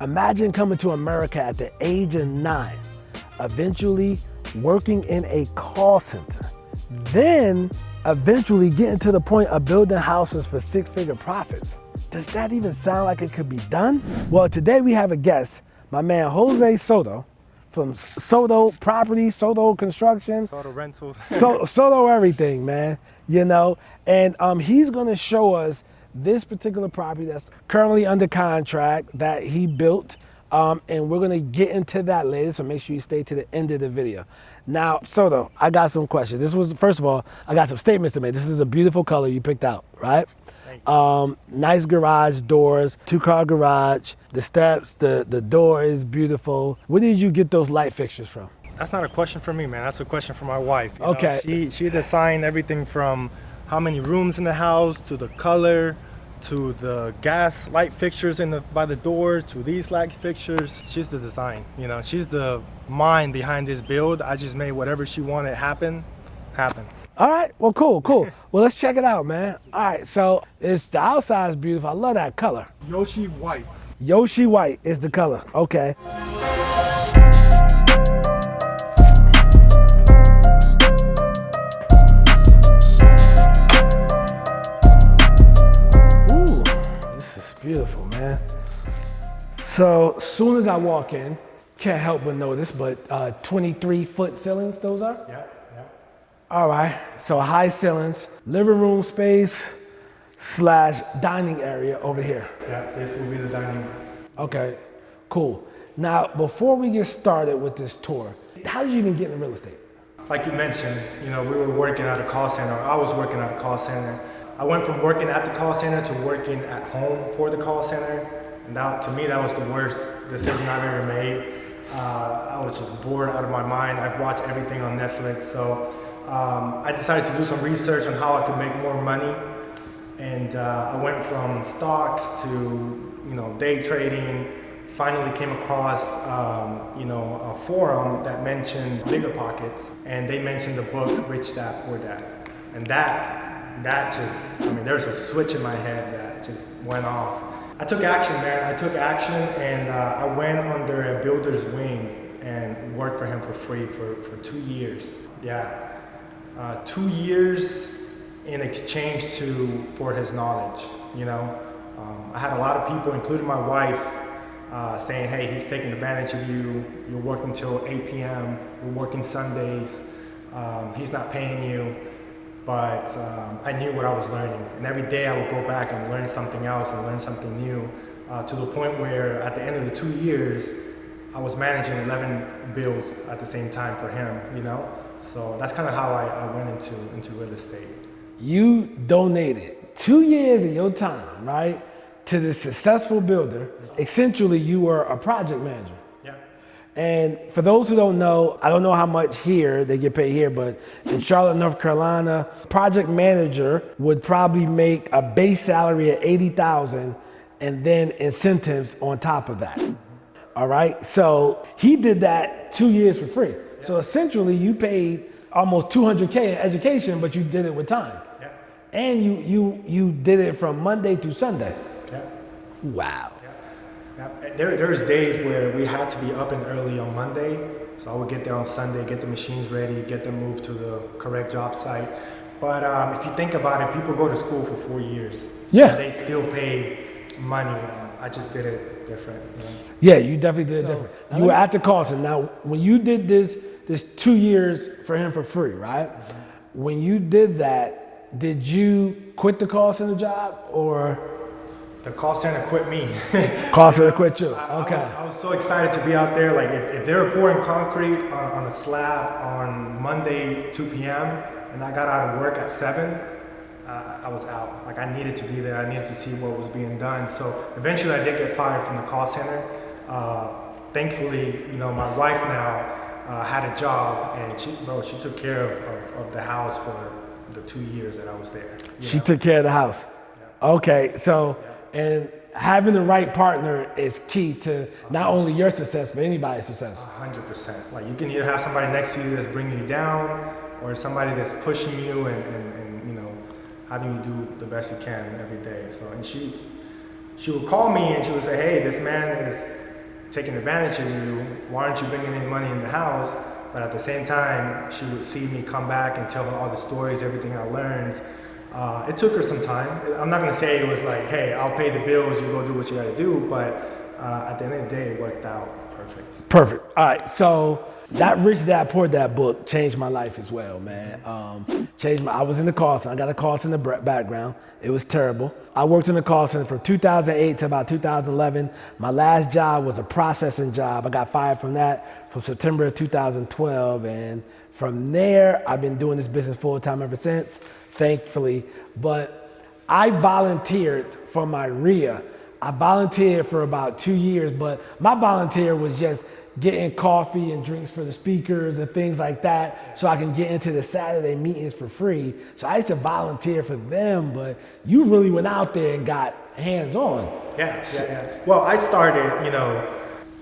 Imagine coming to America at the age of 9, eventually working in a call center, then eventually getting to the point of building houses for six-figure profits. Does that even sound like it could be done? Well, today we have a guest, my man Jose Soto from Soto Properties, Soto Construction, Soto Rentals. Soto everything, man, you know? And he's gonna show us this particular property that's currently under contract that he built. And we're gonna get into that later, so make sure you stay to the end of the video. Now, Soto, I got some questions. First of all, I got some statements to make. This is a beautiful color you picked out, right? Nice garage doors, 2-car garage, the steps, the door is beautiful. Where did you get those light fixtures from? That's not a question for me, man. That's a question for my wife. You Okay. know, she designed everything from how many rooms in the house, to the color, to the gas light fixtures by the door, to these light fixtures. She's the design, you know. She's the mind behind this build. I just made whatever she wanted happen. All right, well, cool. Well, let's check it out, man. All right, so the outside is beautiful. I love that color. Yoshi white. Yoshi white is the color, okay. Beautiful, man. So as soon as I walk in, can't help but notice, but 23-foot ceilings those are? Yeah. All right, so high ceilings, living room space / dining area over here. Yeah, this will be the dining room. Okay, cool. Now, before we get started with this tour, how did you even get into real estate? Like you mentioned, you know, we were working at a call center. I was working at a call center. I went from working at the call center to working at home for the call center. And to me, that was the worst decision I've ever made. I was just bored out of my mind. I've watched everything on Netflix. So I decided to do some research on how I could make more money. And I went from stocks to, you know, day trading. Finally came across, you know, a forum that mentioned Bigger Pockets. And they mentioned the book, Rich Dad, Poor Dad. And that just, I mean, there's a switch in my head that just went off. I took action, man. I took action, and I went under a builder's wing and worked for him for free for 2 years. Yeah, 2 years in exchange for his knowledge, you know. I had a lot of people, including my wife, saying, hey, he's taking advantage of you. You're working till 8 p.m. You're working Sundays. He's not paying you. But I knew what I was learning, and every day I would go back and learn something else and learn something new, to the point where at the end of the 2 years, I was managing 11 builds at the same time for him, you know? So that's kind of how I went into real estate. You donated 2 years of your time, right, to this successful builder. Essentially, you were a project manager. And for those who don't know, I don't know how much here they get paid here, but in Charlotte, North Carolina, project manager would probably make a base salary of $80,000 and then incentives on top of that. All right, so he did that 2 years for free. So essentially, you paid almost $200K in education, but you did it with time. And you did it from Monday to Sunday. Wow. There's days where we had to be up and early on Monday, so I would get there on Sunday, get the machines ready, get them moved to the correct job site. But if you think about it, people go to school for 4 years. Yeah. And they still pay money. I just did it different. You know? Yeah, you definitely did it different. You were at the call center. Now, when you did this 2 years for him for free, right? Mm-hmm. When you did that, did you quit the call center job or? The call center quit me. Call center quit you. Okay. I was so excited to be out there. Like if they were pouring concrete on a slab on Monday 2 p.m. and I got out of work at 7, I was out. Like I needed to be there. I needed to see what was being done. So eventually I did get fired from the call center. Thankfully, you know, my wife now had a job, and she took care of the house for the 2 years that I was there. She took care of the house. Yeah. Okay, so. Yeah. And having the right partner is key to not only your success, but anybody's success. 100%. Like you can either have somebody next to you that's bringing you down, or somebody that's pushing you and you know, having you do the best you can every day. So, and she would call me and she would say, hey, this man is taking advantage of you. Why aren't you bringing any money in the house? But at the same time, she would see me come back and tell her all the stories, everything I learned. It took her some time. I'm not gonna say it was like, hey, I'll pay the bills, you go do what you gotta do, but at the end of the day, it worked out perfect. Perfect. All right, so that Rich Dad Poor Dad book changed my life as well, man. I was in the call center. I got a call center background. It was terrible. I worked in the call center from 2008 to about 2011. My last job was a processing job. I got fired from that from September of 2012, and from there, I've been doing this business full time ever since, thankfully. But I volunteered for my RIA. I volunteered for about 2 years, but my volunteer was just getting coffee and drinks for the speakers and things like that so I can get into the Saturday meetings for free. So I used to volunteer for them, but you really went out there and got hands-on. Yeah. Well, I started,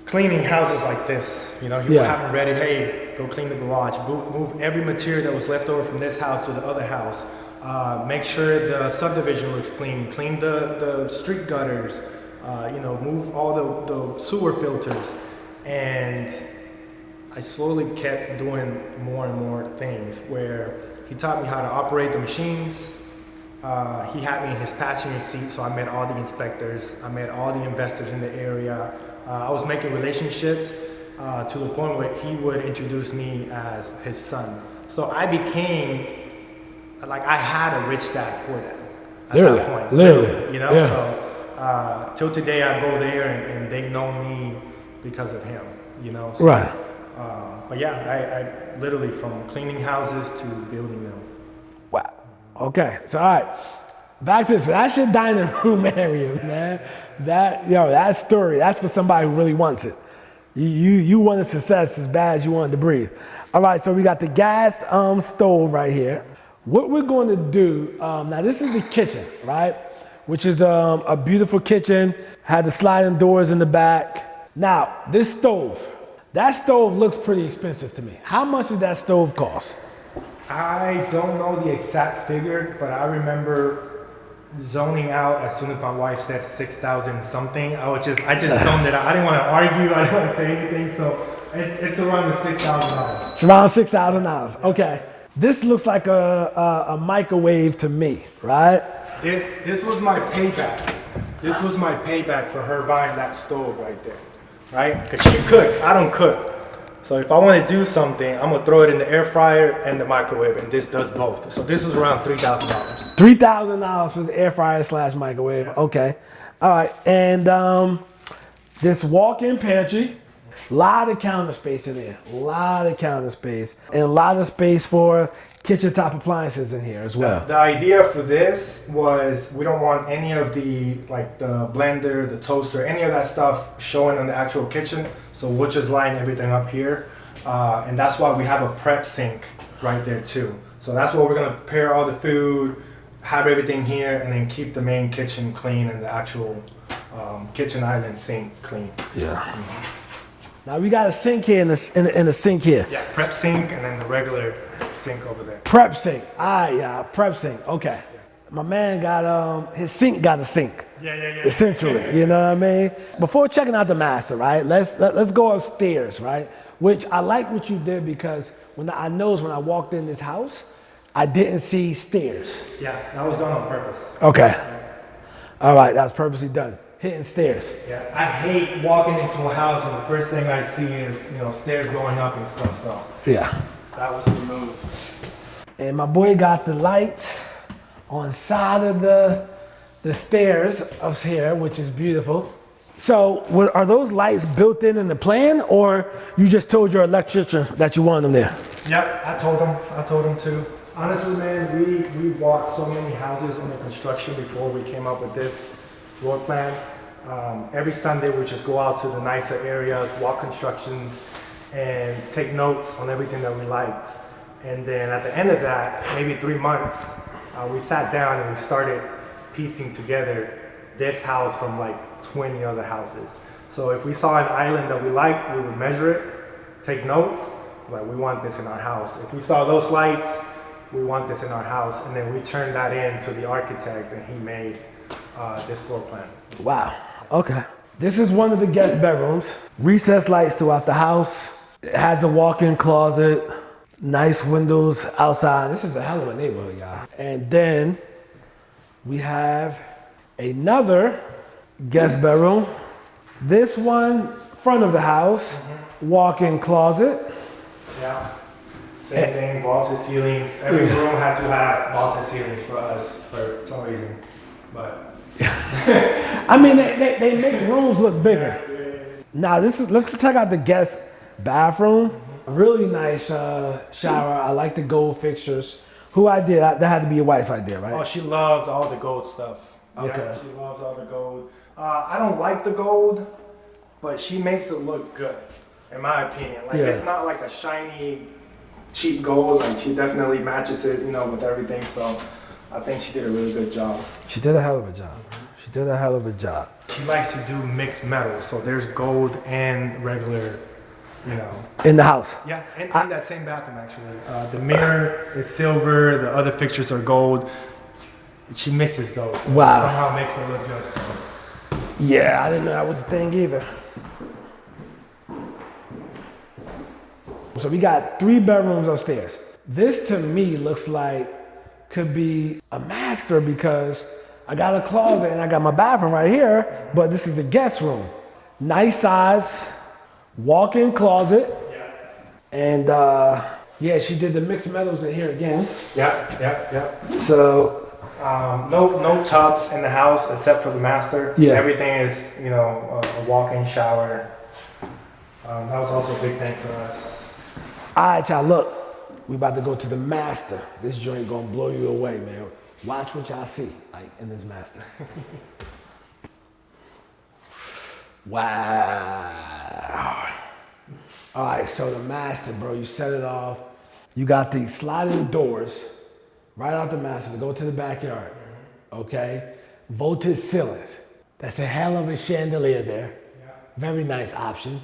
cleaning houses like this. He would have them ready, hey, go clean the garage, move every material that was left over from this house to the other house. Make sure the subdivision looks clean the street gutters, move all the sewer filters. And I slowly kept doing more and more things where he taught me how to operate the machines. He had me in his passenger seat, so I met all the inspectors. I met all the investors in the area. I was making relationships to the point where he would introduce me as his son. So I became, I had a rich dad, poor dad at that point. Literally. So till today I go there and they know me because of him, So, right. But yeah, I literally from cleaning houses to building them. Wow. Okay. So all right. Back to this. That's your dining room area, man. That story. That's for somebody who really wants it. You wanted success as bad as you wanted to breathe. All right. So we got the gas stove right here. What we're going to do now. This is the kitchen, right? Which is a beautiful kitchen. Had the sliding doors in the back. Now, this stove, that stove looks pretty expensive to me. How much did that stove cost? I don't know the exact figure, but I remember zoning out as soon as my wife said 6,000 something. I just zoned it out. I didn't want to argue. I didn't want to say anything. So it's around the $6,000. It's around $6,000. Okay. This looks like a microwave to me, right? This was my payback. This was my payback for her buying that stove right there. Right? Because she cooks, I don't cook. So if I want to do something, I'm gonna throw it in the air fryer and the microwave, and this does both. So this is around $3,000. $3,000 for the air fryer / microwave. Okay. All right. And this walk-in pantry, lot of counter space in there. A lot of counter space. And a lot of space for kitchen top appliances in here as well. The idea for this was we don't want any of the blender, the toaster, any of that stuff showing on the actual kitchen. So we'll just line everything up here. And that's why we have a prep sink right there too. So that's where we're gonna prepare all the food, have everything here, and then keep the main kitchen clean and the actual kitchen island sink clean. Yeah. Now we got a sink here and a sink here. Yeah, prep sink and then the regular sink over there. Prep sink. Prep sink. Okay. My man got his sink got a sink. Yeah. Essentially, you know what I mean? Before checking out the master, right? Let's go upstairs, right? Which I like what you did because when I noticed when I walked in this house, I didn't see stairs. Yeah, that was done on purpose. Okay. Yeah. All right, that was purposely done. Hitting stairs. Yeah, I hate walking into a house and the first thing I see is stairs going up and stuff. So yeah, that was removed. And my boy got the lights on side of the stairs up here, which is beautiful. So are those lights built in the plan, or you just told your electrician that you wanted them there? Yep, I told him too. Honestly, man, we walked so many houses under construction before we came up with this floor plan. Every Sunday we just go out to the nicer areas, walk constructions, and take notes on everything that we liked. And then at the end of that, maybe 3 months, we sat down and we started piecing together this house from like 20 other houses. So if we saw an island that we liked, we would measure it, take notes, like we want this in our house. If we saw those lights, we want this in our house, and then we turned that in to the architect and he made this floor plan. Wow, okay. This is one of the guest bedrooms. Recessed lights throughout the house. It has a walk-in closet. Nice windows outside. This is a hell of a neighborhood, y'all. And then we have another guest bedroom. This one, front of the house, walk-in closet. Yeah. Same thing, vaulted ceilings. Every room had to have vaulted ceilings for us for some reason. But I mean, they make rooms look bigger. Now let's check out the guest bathroom. Really nice shower. I like the gold fixtures. Who idea? That had to be your wife idea, right? oh, she loves all the gold stuff. Okay. Yeah, she loves all the gold. I don't like the gold, but she makes it look good, in my opinion. Like it's not like a shiny, cheap gold. Like she definitely matches it, with everything. So I think she did a really good job. She did a hell of a job. She did a hell of a job. She likes to do mixed metals, so there's gold and regular, In the house. Yeah, in that same bathroom actually. The mirror is silver, the other fixtures are gold. She mixes those. Wow. Somehow makes it look good. So. Yeah, I didn't know that was a thing either. So we got 3 bedrooms upstairs. This to me looks like could be a master because I got a closet and I got my bathroom right here, but this is the guest room. Nice size, walk-in closet. Yeah. And yeah, she did the mixed metals in here again. Yeah. So no tubs in the house except for the master. Yeah. Everything is, a walk-in shower. That was also a big thing for us. all right, y'all, look. We about to go to the master. This joint gonna blow you away, man. Watch what y'all see, like in this master. Wow. All right, so the master, bro, you set it off. You got these sliding doors right out the master to go to the backyard, okay? Vaulted ceilings. That's a hell of a chandelier there. Yeah. Very nice option.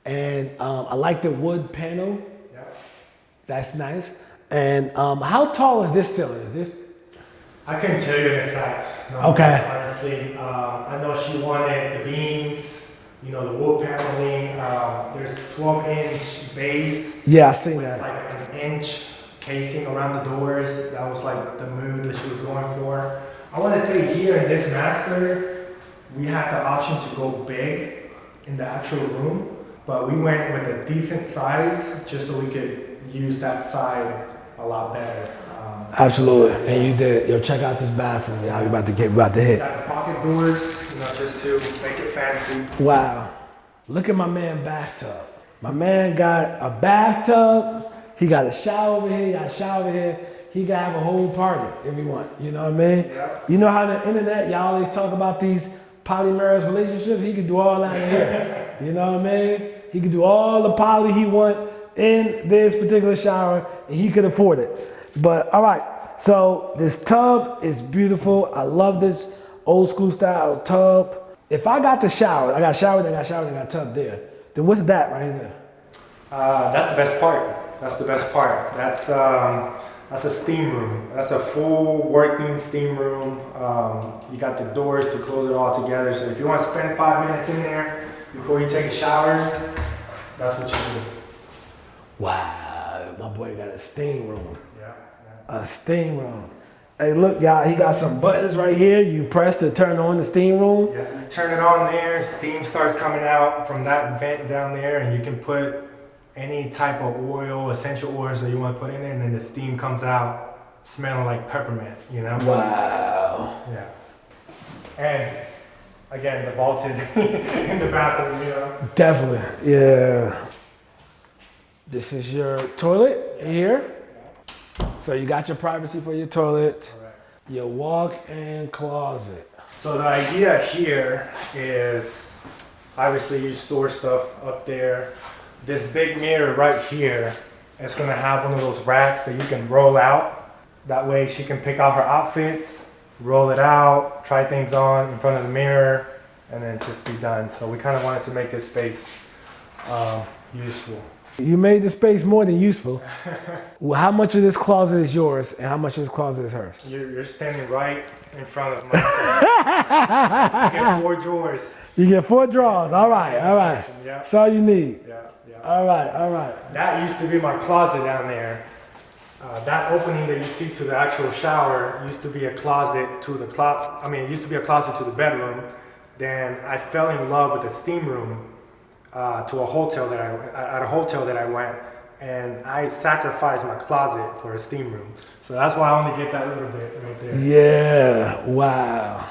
And I like the wood panel. Yeah. That's nice. And how tall is this ceiling? Is this? I couldn't tell you the exact number, Okay. honestly. I know she wanted the beams, the wood paneling. There's 12-inch base. Yeah, I seen with that. like an inch casing around the doors. That was like the mood that she was going for. I want to say here in this master, we had the option to go big in the actual room, but we went with a decent size just so we could use that side a lot better. Absolutely. And you did. Yo, check out this bathroom. Yeah, we about to hit. Got the pocket doors, just to make it fancy. Wow. Look at my man bathtub. My man got a bathtub. He got a shower over here. He got a shower over here. He can have a whole party if he want. You know what I mean? Yeah. You know how the internet, y'all always talk about these polyamorous relationships? He can do all that in here. You know what I mean? He can do all the poly he want in this particular shower, and he could afford it. But all right, so this tub is beautiful. I love this old school style tub. If I got the shower, I got a shower, then I got a shower, then I got a tub there. Then what's that right there? That's the best part. That's a steam room. That's a full working steam room. You got the doors to close it all together. So if you want to spend 5 minutes in there before you take a shower, that's what you do. Wow, my boy got a steam room. Yeah. A steam room. Hey, look, y'all, he got some buttons right here. You press to turn on the steam room. Yeah, you turn it on there, steam starts coming out from that vent down there, and you can put any type of oil, essential oils that you want to put in there, and then the steam comes out smelling like peppermint, Wow. Yeah. And again, the vaulted in the bathroom, Definitely, yeah. This is your toilet here. So you got your privacy for your toilet, your walk-in closet. So the idea here is obviously you store stuff up there. This big mirror right here is going to have one of those racks that you can roll out. That way she can pick out her outfits, roll it out, try things on in front of the mirror, and then just be done. So we kind of wanted to make this space Useful. You made the space more than useful. Well, how much of this closet is yours and how much of this closet is hers? You're standing right in front of my You get 4 drawers. You get 4 drawers. All right, all right. Yeah. That's all you need. Yeah, yeah. All right, all right. That used to be my closet down there. That opening that you see to the actual shower used to be a closet to the it used to be a closet to the bedroom. Then I fell in love with the steam room to a hotel that I went, and I sacrificed my closet for a steam room. So that's why I only get that little bit right there. Yeah, wow.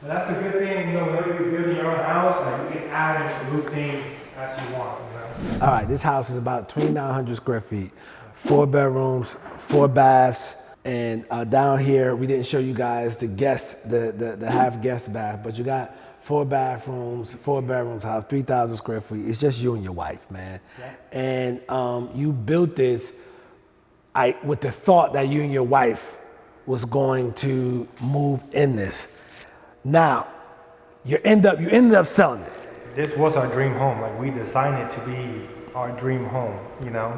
But that's the good thing, whenever you're building your own house, like you can add and remove things as you want. All right, this house is about 2,900 square feet, 4 bedrooms, 4 baths, and down here we didn't show you guys the half guest bath, but you got 4 bathrooms, 4 bedrooms, house, 3,000 square feet. It's just you and your wife, man. Yeah. And you built this with the thought that you and your wife was going to move in this. Now, you ended up selling it. This was our dream home. Like, we designed it to be our dream home,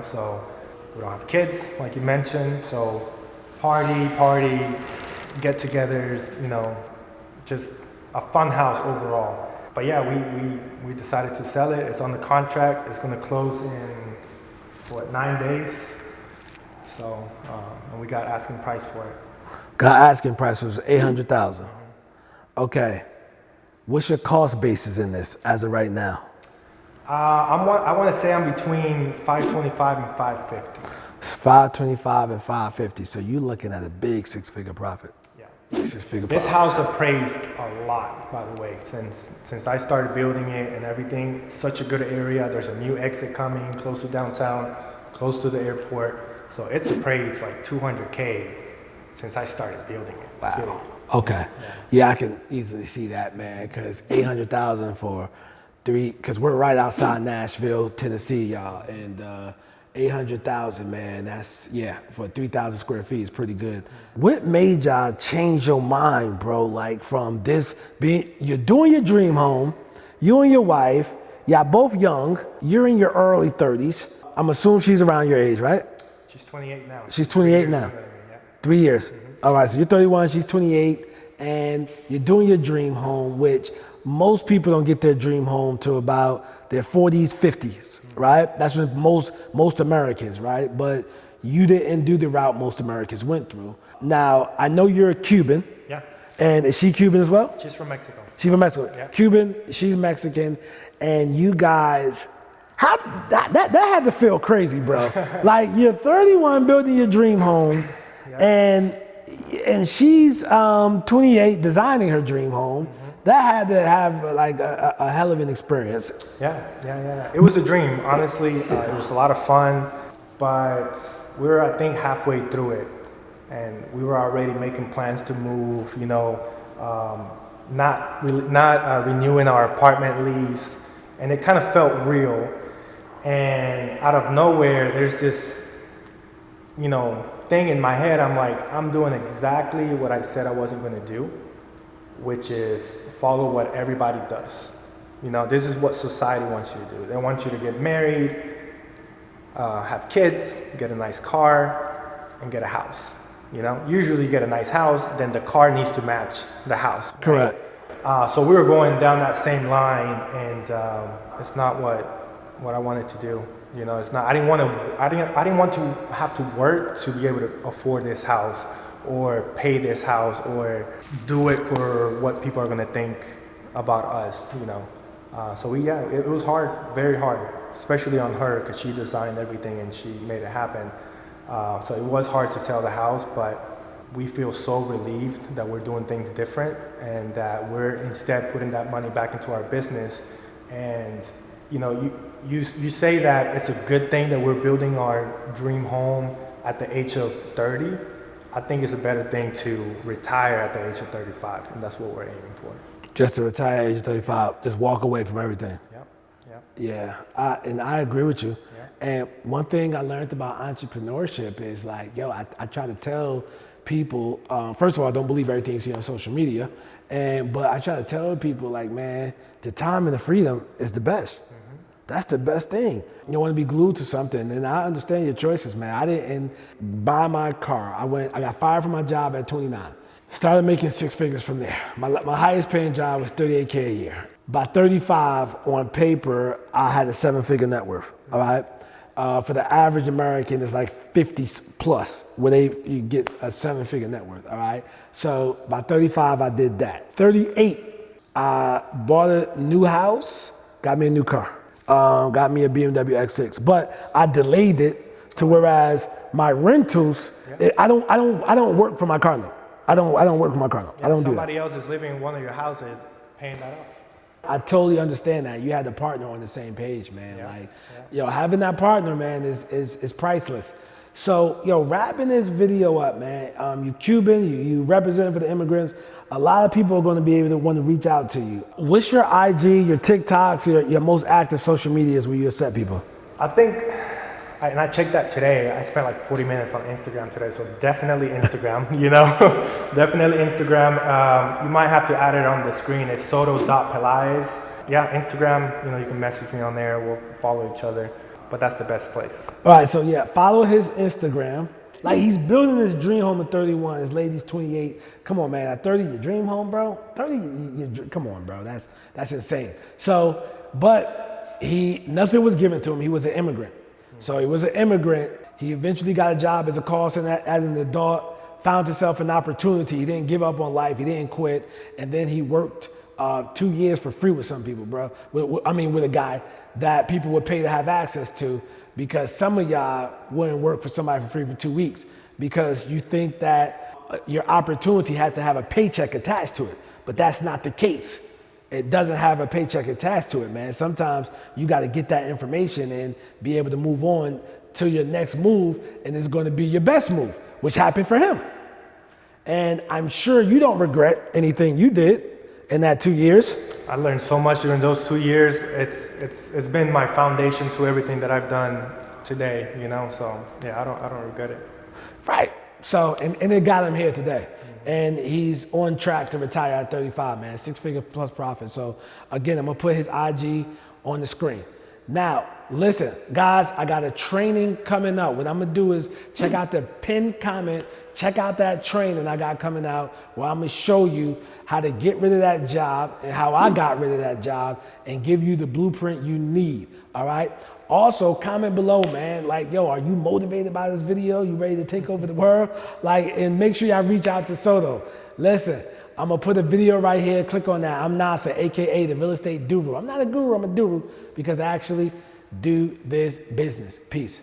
so we don't have kids, like you mentioned, so party, get-togethers, just a fun house overall. But yeah, we decided to sell it. It's on the contract. It's going to close in 9 days. So, and we got asking price for it. Asking price was $800,000. Okay, what's your cost basis in this as of right now? I want to say I'm between 525 and 550. It's 525 and 550. So you're looking at a big 6-figure profit. Yeah. This house appraised a lot, by the way, since I started building it and everything. It's such a good area. There's a new exit coming close to downtown, close to the airport. So it's appraised like $200K since I started building it. Wow. Okay. Yeah, I can easily see that, man, because $800,000 for 3, because we're right outside Nashville, Tennessee, y'all, and 800,000, man, that's, for 3,000 square feet is pretty good. What made y'all change your mind, bro? Like, from this you're doing your dream home, you and your wife, y'all both young, you're in your early 30s. I'm assuming she's around your age, right? She's 28 now. She's 28 now. 3 years. All right, so you're 31, she's 28, and you're doing your dream home, which most people don't get their dream home till about their 40s, 50s, right? That's what most Americans, right? But you didn't do the route most Americans went through. Now, I know you're a Cuban. Yeah. And is she Cuban as well? She's from Mexico. She's from Mexico. Yeah. Cuban, she's Mexican, and you guys, that had to feel crazy, bro. Like, you're 31 building your dream home, and she's 28 designing her dream home. That had to have like a hell of an experience. Yeah. It was a dream, honestly. It was a lot of fun, but we were, I think, halfway through it, and we were already making plans to move. Not renewing our apartment lease, and it kind of felt real. And out of nowhere, there's this, thing in my head. I'm like, I'm doing exactly what I said I wasn't going to do, which is follow what everybody does. This is what society wants you to do. They want you to get married, have kids, get a nice car, and get a house. Usually you get a nice house, then the car needs to match the house. Right? Correct. So we were going down that same line, and it's not what I wanted to do. It's not. I didn't want to have to work to be able to afford this house, or pay this house, or do it for what people are going to think about us. So it was hard, very hard, especially on her, because she designed everything and she made it happen. So it was hard to sell the house, but we feel so relieved that we're doing things different, and that we're instead putting that money back into our business. And you say that it's a good thing that we're building our dream home at the age of 30. I think it's a better thing to retire at the age of 35, and that's what we're aiming for. Just to retire at the age of 35, just walk away from everything. Yep. Yeah, and I agree with you. Yeah. And one thing I learned about entrepreneurship is like, I try to tell people, first of all, I don't believe everything you see on social media, but I try to tell people like, man, the time and the freedom is the best. That's the best thing. You want to be glued to something, and I understand your choices, man. I didn't buy my car. I got fired from my job at 29. Started making six figures from there. My highest paying job was $38K a year. By 35 on paper, I had a seven-figure net worth, all right? For the average American, it's like 50 plus, where you get a seven-figure net worth, all right? So by 35, I did that. 38, I bought a new house, got me a new car, got me a BMW X6, but I delayed it to whereas my rentals, I don't work for my car note. I don't work for my car note. I don't do that. Somebody else is living in one of your houses, paying that off. I totally understand that. You had a partner on the same page, man. Having that partner, man, is priceless. So, wrapping this video up, man, you Cuban, you represent for the immigrants. A lot of people are going to be able to want to reach out to you. What's your IG, your TikToks, your most active social medias where you accept people? I think, and I checked that today, I spent like 40 minutes on Instagram today, so definitely Instagram, definitely Instagram. You might have to add it on the screen. It's soto.pelaez. Yeah, Instagram, you can message me on there. We'll follow each other, but that's the best place. All right, so follow his Instagram. Like, he's building his dream home at 31. His lady's 28. Come on, man. At 30, your dream home, bro? 30, come on, bro. That's insane. So, but nothing was given to him. He was an immigrant. So he was an immigrant. He eventually got a job as a call center as an adult, found himself an opportunity. He didn't give up on life. He didn't quit. And then he worked 2 years for free with some people, bro. With a guy that people would pay to have access to, because some of y'all wouldn't work for somebody for free for 2 weeks because you think that your opportunity has to have a paycheck attached to it. But that's not the case. It doesn't have a paycheck attached to it, man. Sometimes you got to get that information and be able to move on to your next move, and it's going to be your best move, which happened for him. And I'm sure you don't regret anything you did in that 2 years. I learned so much during those 2 years. It's been my foundation to everything that I've done today, So yeah, I don't regret it. Right. So and it got him here today. And he's on track to retire at 35, man. 6-figure plus profit. So again, I'm gonna put his IG on the screen. Now, listen, guys, I got a training coming up. What I'm gonna do is check out the pinned comment, check out that training I got coming out where I'm gonna show you how to get rid of that job and how I got rid of that job and give you the blueprint you need, all right? Also, comment below, man, like, are you motivated by this video? You ready to take over the world? And make sure y'all reach out to Soto. Listen, I'm gonna put a video right here, click on that. I'm Nasa, AKA the real estate guru. I'm not a guru, I'm a guru because I actually do this business. Peace.